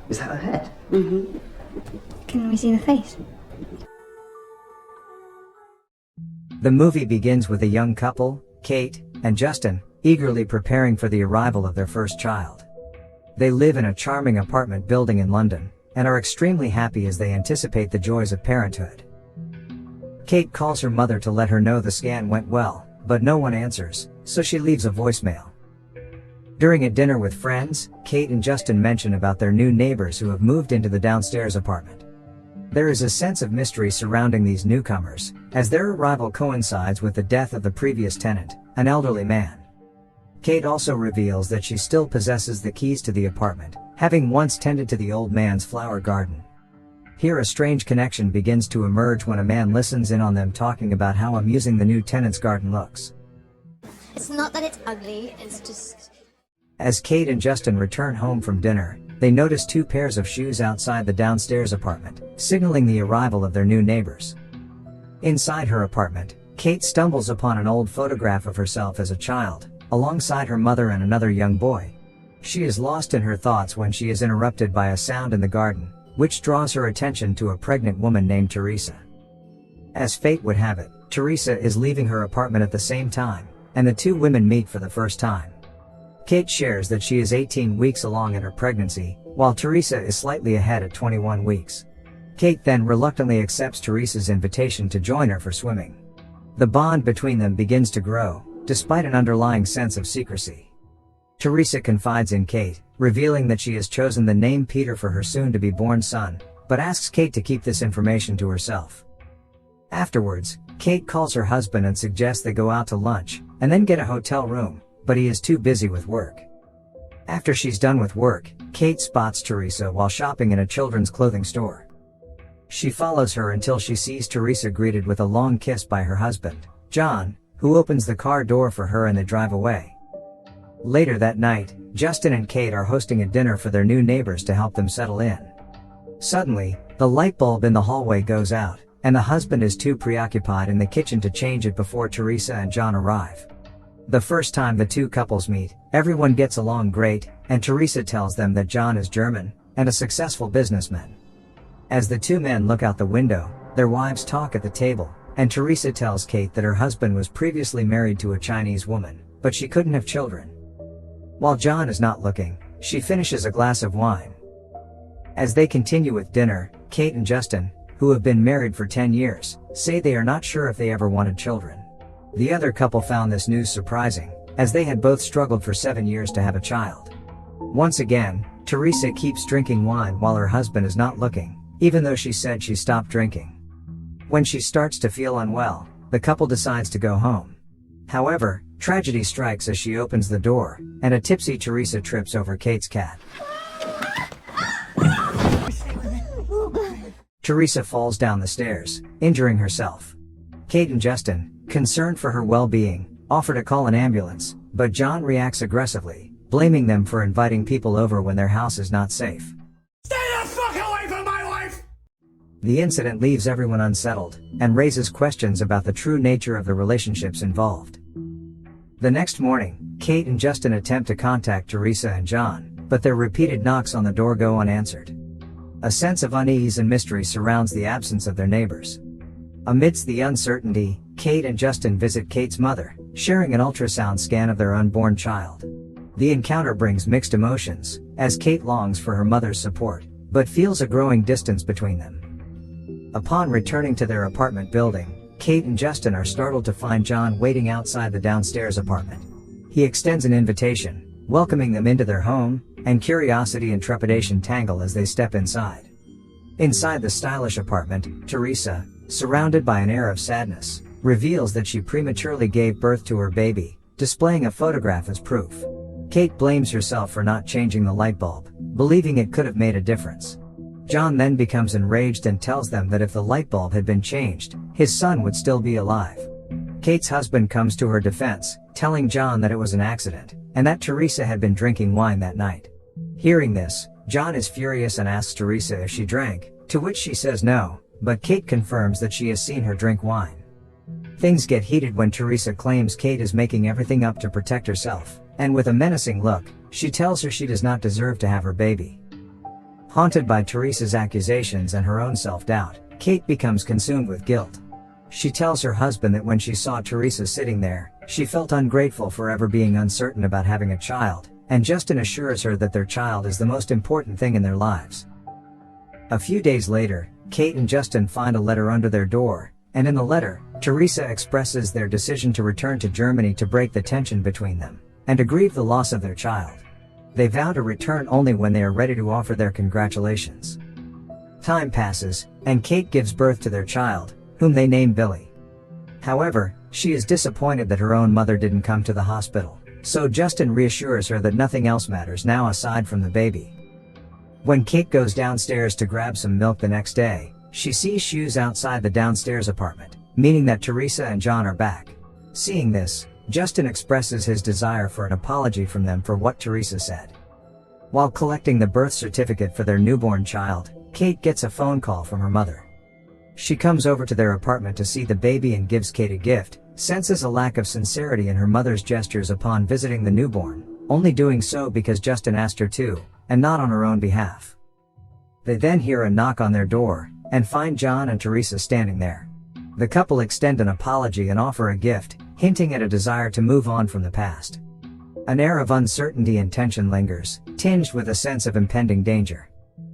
Is that her head? Mm-hmm. Can we see the face? The movie begins with a young couple, Kate and Justin, eagerly preparing for the arrival of their first child. They live in a charming apartment building in London, and are extremely happy as they anticipate the joys of parenthood. Kate calls her mother to let her know the scan went well, but no one answers, so she leaves a voicemail. During a dinner with friends, Kate and Justin mention about their new neighbors who have moved into the downstairs apartment. There is a sense of mystery surrounding these newcomers, as their arrival coincides with the death of the previous tenant, an elderly man. Kate also reveals that she still possesses the keys to the apartment, having once tended to the old man's flower garden. Here a strange connection begins to emerge when a man listens in on them talking about how amusing the new tenant's garden looks. It's not that it's ugly, it's just... As Kate and Justin return home from dinner, they notice two pairs of shoes outside the downstairs apartment, signaling the arrival of their new neighbors. Inside her apartment, Kate stumbles upon an old photograph of herself as a child, alongside her mother and another young boy. She is lost in her thoughts when she is interrupted by a sound in the garden, which draws her attention to a pregnant woman named Teresa. As fate would have it, Teresa is leaving her apartment at the same time, and the two women meet for the first time. Kate shares that she is 18 weeks along in her pregnancy, while Teresa is slightly ahead at 21 weeks. Kate then reluctantly accepts Teresa's invitation to join her for swimming. The bond between them begins to grow, despite an underlying sense of secrecy. Teresa confides in Kate, revealing that she has chosen the name Peter for her soon-to-be-born son, but asks Kate to keep this information to herself. Afterwards, Kate calls her husband and suggests they go out to lunch, and then get a hotel room, but he is too busy with work. After she's done with work, Kate spots Teresa while shopping in a children's clothing store. She follows her until she sees Teresa greeted with a long kiss by her husband, John, who opens the car door for her and they drive away. Later that night, Justin and Kate are hosting a dinner for their new neighbors to help them settle in. Suddenly, the light bulb in the hallway goes out, and the husband is too preoccupied in the kitchen to change it before Teresa and John arrive. The first time the two couples meet, everyone gets along great, and Teresa tells them that John is German, and a successful businessman. As the two men look out the window, their wives talk at the table, and Teresa tells Kate that her husband was previously married to a Chinese woman, but she couldn't have children. While John is not looking, she finishes a glass of wine. As they continue with dinner, Kate and Justin, who have been married for 10 years, say they are not sure if they ever wanted children. The other couple found this news surprising, as they had both struggled for 7 years to have a child. Once again, Teresa keeps drinking wine while her husband is not looking, even though she said she stopped drinking. When she starts to feel unwell, the couple decides to go home. However, tragedy strikes as she opens the door, and a tipsy Teresa trips over Kate's cat. Teresa falls down the stairs, injuring herself. Kate and Justin, concerned for her well-being, offer to call an ambulance, but John reacts aggressively, blaming them for inviting people over when their house is not safe. Stay the fuck away from my wife! The incident leaves everyone unsettled, and raises questions about the true nature of the relationships involved. The next morning, Kate and Justin attempt to contact Teresa and John, but their repeated knocks on the door go unanswered. A sense of unease and mystery surrounds the absence of their neighbors. Amidst the uncertainty, Kate and Justin visit Kate's mother, sharing an ultrasound scan of their unborn child. The encounter brings mixed emotions, as Kate longs for her mother's support, but feels a growing distance between them. Upon returning to their apartment building, Kate and Justin are startled to find John waiting outside the downstairs apartment. He extends an invitation, welcoming them into their home, and curiosity and trepidation tangle as they step inside. Inside the stylish apartment, Teresa, surrounded by an air of sadness, reveals that she prematurely gave birth to her baby, displaying a photograph as proof. Kate blames herself for not changing the light bulb, believing it could have made a difference. John then becomes enraged and tells them that if the light bulb had been changed, his son would still be alive. Kate's husband comes to her defense, telling John that it was an accident, and that Teresa had been drinking wine that night. Hearing this, John is furious and asks Teresa if she drank, to which she says no, but Kate confirms that she has seen her drink wine. Things get heated when Teresa claims Kate is making everything up to protect herself, and with a menacing look, she tells her she does not deserve to have her baby. Haunted by Teresa's accusations and her own self-doubt, Kate becomes consumed with guilt. She tells her husband that when she saw Teresa sitting there, she felt ungrateful for ever being uncertain about having a child, and Justin assures her that their child is the most important thing in their lives. A few days later, Kate and Justin find a letter under their door, and in the letter, Teresa expresses their decision to return to Germany to break the tension between them, and to grieve the loss of their child. They vow to return only when they are ready to offer their congratulations. Time passes, and Kate gives birth to their child, whom they name Billy. However, she is disappointed that her own mother didn't come to the hospital, so Justin reassures her that nothing else matters now aside from the baby. When Kate goes downstairs to grab some milk the next day, she sees shoes outside the downstairs apartment, meaning that Teresa and John are back. Seeing this, Justin expresses his desire for an apology from them for what Teresa said. While collecting the birth certificate for their newborn child, Kate gets a phone call from her mother. She comes over to their apartment to see the baby and gives Kate a gift, senses a lack of sincerity in her mother's gestures upon visiting the newborn, only doing so because Justin asked her to, and not on her own behalf. They then hear a knock on their door, and find John and Teresa standing there. The couple extend an apology and offer a gift, hinting at a desire to move on from the past. An air of uncertainty and tension lingers, tinged with a sense of impending danger.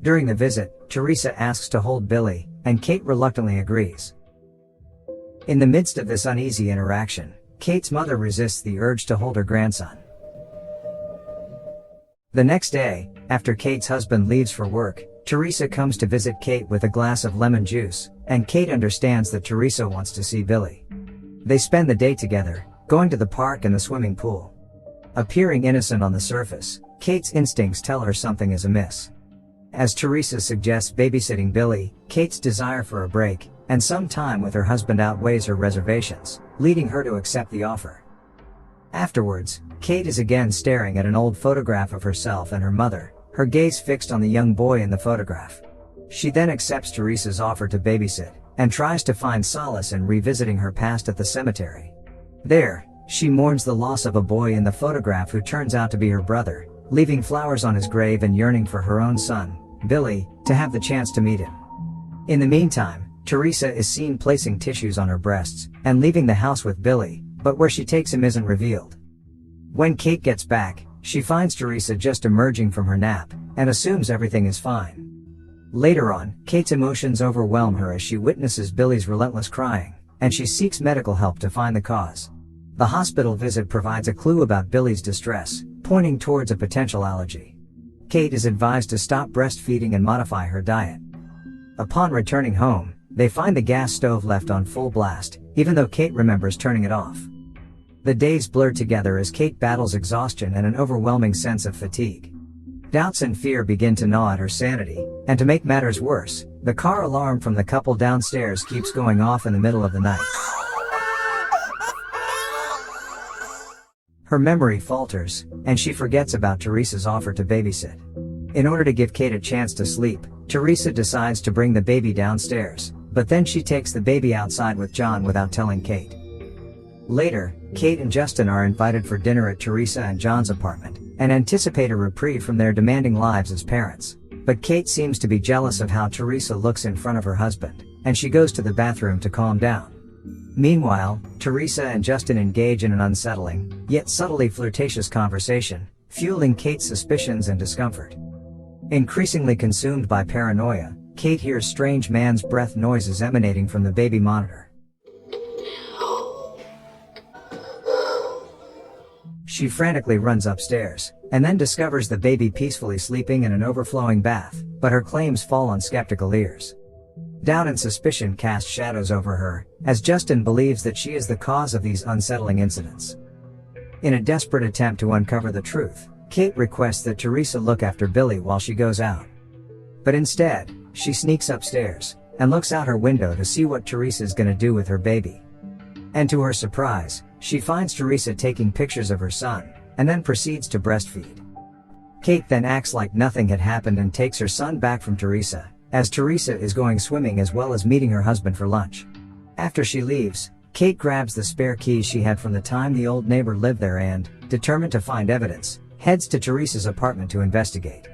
During the visit, Teresa asks to hold Billy, and Kate reluctantly agrees. In the midst of this uneasy interaction, Kate's mother resists the urge to hold her grandson. The next day, after Kate's husband leaves for work, Teresa comes to visit Kate with a glass of lemon juice, and Kate understands that Teresa wants to see Billy. They spend the day together, going to the park and the swimming pool. Appearing innocent on the surface, Kate's instincts tell her something is amiss. As Teresa suggests babysitting Billy, Kate's desire for a break, and some time with her husband outweighs her reservations, leading her to accept the offer. Afterwards, Kate is again staring at an old photograph of herself and her mother, her gaze fixed on the young boy in the photograph. She then accepts Teresa's offer to babysit, and tries to find solace in revisiting her past at the cemetery. There, she mourns the loss of a boy in the photograph who turns out to be her brother, leaving flowers on his grave and yearning for her own son, Billy, to have the chance to meet him. In the meantime, Teresa is seen placing tissues on her breasts, and leaving the house with Billy, but where she takes him isn't revealed. When Kate gets back, she finds Teresa just emerging from her nap, and assumes everything is fine. Later on, Kate's emotions overwhelm her as she witnesses Billy's relentless crying, and she seeks medical help to find the cause. The hospital visit provides a clue about Billy's distress, pointing towards a potential allergy. Kate is advised to stop breastfeeding and modify her diet. Upon returning home, they find the gas stove left on full blast, even though Kate remembers turning it off. The days blur together as Kate battles exhaustion and an overwhelming sense of fatigue. Doubts and fear begin to gnaw at her sanity, and to make matters worse, the car alarm from the couple downstairs keeps going off in the middle of the night. Her memory falters, and she forgets about Teresa's offer to babysit. In order to give Kate a chance to sleep, Teresa decides to bring the baby downstairs, but then she takes the baby outside with John without telling Kate. Later, Kate and Justin are invited for dinner at Teresa and John's apartment, and anticipate a reprieve from their demanding lives as parents. But Kate seems to be jealous of how Teresa looks in front of her husband, and she goes to the bathroom to calm down. Meanwhile, Teresa and Justin engage in an unsettling, yet subtly flirtatious conversation, fueling Kate's suspicions and discomfort. Increasingly consumed by paranoia, Kate hears strange man's breath noises emanating from the baby monitor. She frantically runs upstairs, and then discovers the baby peacefully sleeping in an overflowing bath, but her claims fall on skeptical ears. Doubt and suspicion cast shadows over her, as Justin believes that she is the cause of these unsettling incidents. In a desperate attempt to uncover the truth, Kate requests that Teresa look after Billy while she goes out. But instead, she sneaks upstairs, and looks out her window to see what Teresa's gonna do with her baby. And to her surprise, she finds Teresa taking pictures of her son, and then proceeds to breastfeed. Kate then acts like nothing had happened and takes her son back from Teresa, as Teresa is going swimming as well as meeting her husband for lunch. After she leaves, Kate grabs the spare keys she had from the time the old neighbor lived there and, determined to find evidence, heads to Teresa's apartment to investigate.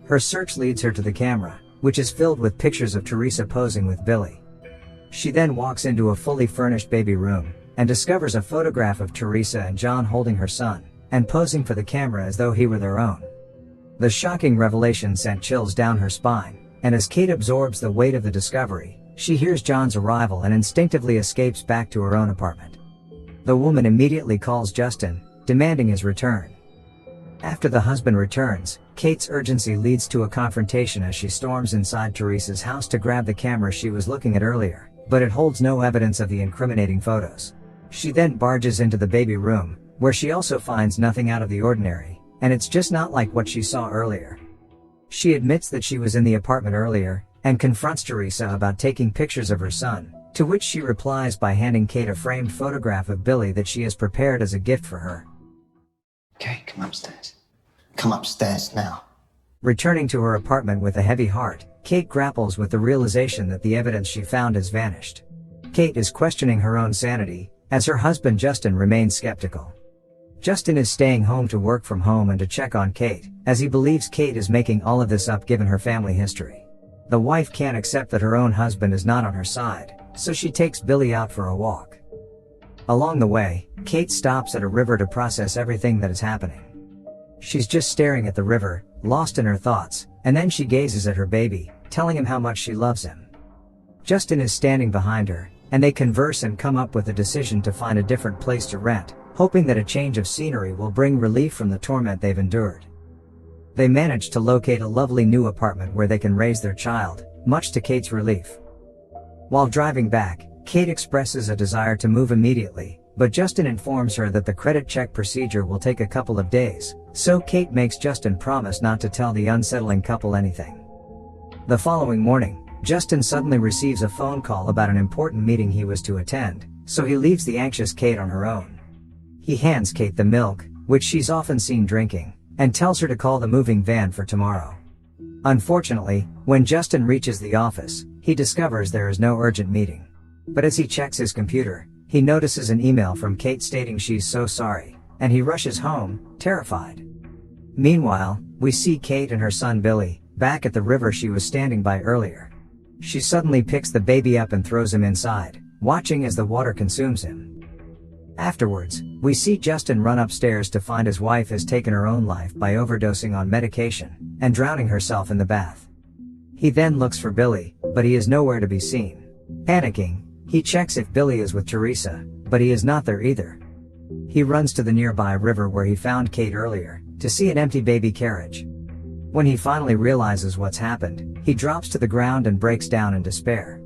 Her search leads her to the camera, which is filled with pictures of Teresa posing with Billy. She then walks into a fully furnished baby room, and discovers a photograph of Teresa and John holding her son, and posing for the camera as though he were their own. The shocking revelation sent chills down her spine, and as Kate absorbs the weight of the discovery, she hears John's arrival and instinctively escapes back to her own apartment. The woman immediately calls Justin, demanding his return. After the husband returns, Kate's urgency leads to a confrontation as she storms inside Teresa's house to grab the camera she was looking at earlier, but it holds no evidence of the incriminating photos. She then barges into the baby room, where she also finds nothing out of the ordinary, and it's just not like what she saw earlier. She admits that she was in the apartment earlier, and confronts Teresa about taking pictures of her son, to which she replies by handing Kate a framed photograph of Billy that she has prepared as a gift for her. Okay, come upstairs. Come upstairs now. Returning to her apartment with a heavy heart, Kate grapples with the realization that the evidence she found has vanished. Kate is questioning her own sanity, as her husband Justin remains skeptical. Justin is staying home to work from home and to check on Kate, as he believes Kate is making all of this up given her family history. The wife can't accept that her own husband is not on her side, so she takes Billy out for a walk. Along the way, Kate stops at a river to process everything that is happening. She's just staring at the river, lost in her thoughts, and then she gazes at her baby, telling him how much she loves him. Justin is standing behind her, and they converse and come up with a decision to find a different place to rent, hoping that a change of scenery will bring relief from the torment they've endured. They manage to locate a lovely new apartment where they can raise their child, much to Kate's relief. While driving back, Kate expresses a desire to move immediately, but Justin informs her that the credit check procedure will take a couple of days, so Kate makes Justin promise not to tell the unsettling couple anything. The following morning, Justin suddenly receives a phone call about an important meeting he was to attend, so he leaves the anxious Kate on her own. He hands Kate the milk, which she's often seen drinking, and tells her to call the moving van for tomorrow. Unfortunately, when Justin reaches the office, he discovers there is no urgent meeting. But as he checks his computer, he notices an email from Kate stating she's so sorry, and he rushes home, terrified. Meanwhile, we see Kate and her son Billy, back at the river she was standing by earlier. She suddenly picks the baby up and throws him inside, watching as the water consumes him. Afterwards, we see Justin run upstairs to find his wife has taken her own life by overdosing on medication, and drowning herself in the bath. He then looks for Billy, but he is nowhere to be seen. Panicking, he checks if Billy is with Teresa, but he is not there either. He runs to the nearby river where he found Kate earlier, to see an empty baby carriage. When he finally realizes what's happened, he drops to the ground and breaks down in despair.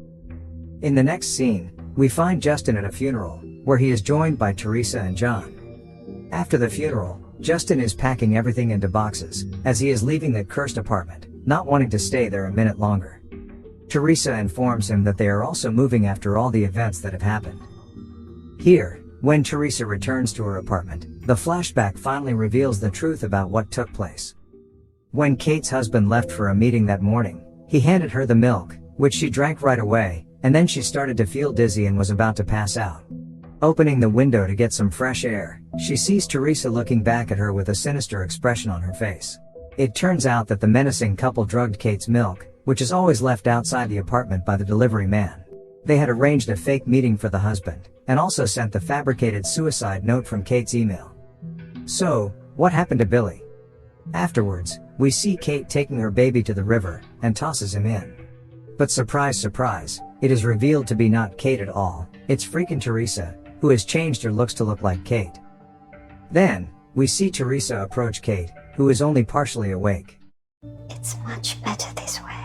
In the next scene, we find Justin at a funeral, where he is joined by Teresa and John. After the funeral, Justin is packing everything into boxes, as he is leaving that cursed apartment, not wanting to stay there a minute longer. Teresa informs him that they are also moving after all the events that have happened. Here, when Teresa returns to her apartment, the flashback finally reveals the truth about what took place. When Kate's husband left for a meeting that morning, he handed her the milk, which she drank right away, and then she started to feel dizzy and was about to pass out. Opening the window to get some fresh air, she sees Teresa looking back at her with a sinister expression on her face. It turns out that the menacing couple drugged Kate's milk, which is always left outside the apartment by the delivery man. They had arranged a fake meeting for the husband, and also sent the fabricated suicide note from Kate's email. So, what happened to Billy? Afterwards, we see Kate taking her baby to the river, and tosses him in. But surprise surprise, it is revealed to be not Kate at all, it's freaking Teresa, who has changed her looks to look like Kate. Then, we see Teresa approach Kate, who is only partially awake. It's much better this way.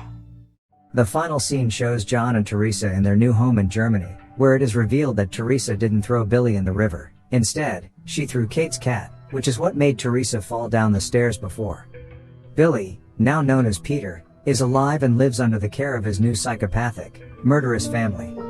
The final scene shows John and Teresa in their new home in Germany, where it is revealed that Teresa didn't throw Billy in the river. Instead, she threw Kate's cat, which is what made Teresa fall down the stairs before. Billy, now known as Peter, is alive and lives under the care of his new psychopathic, murderous family.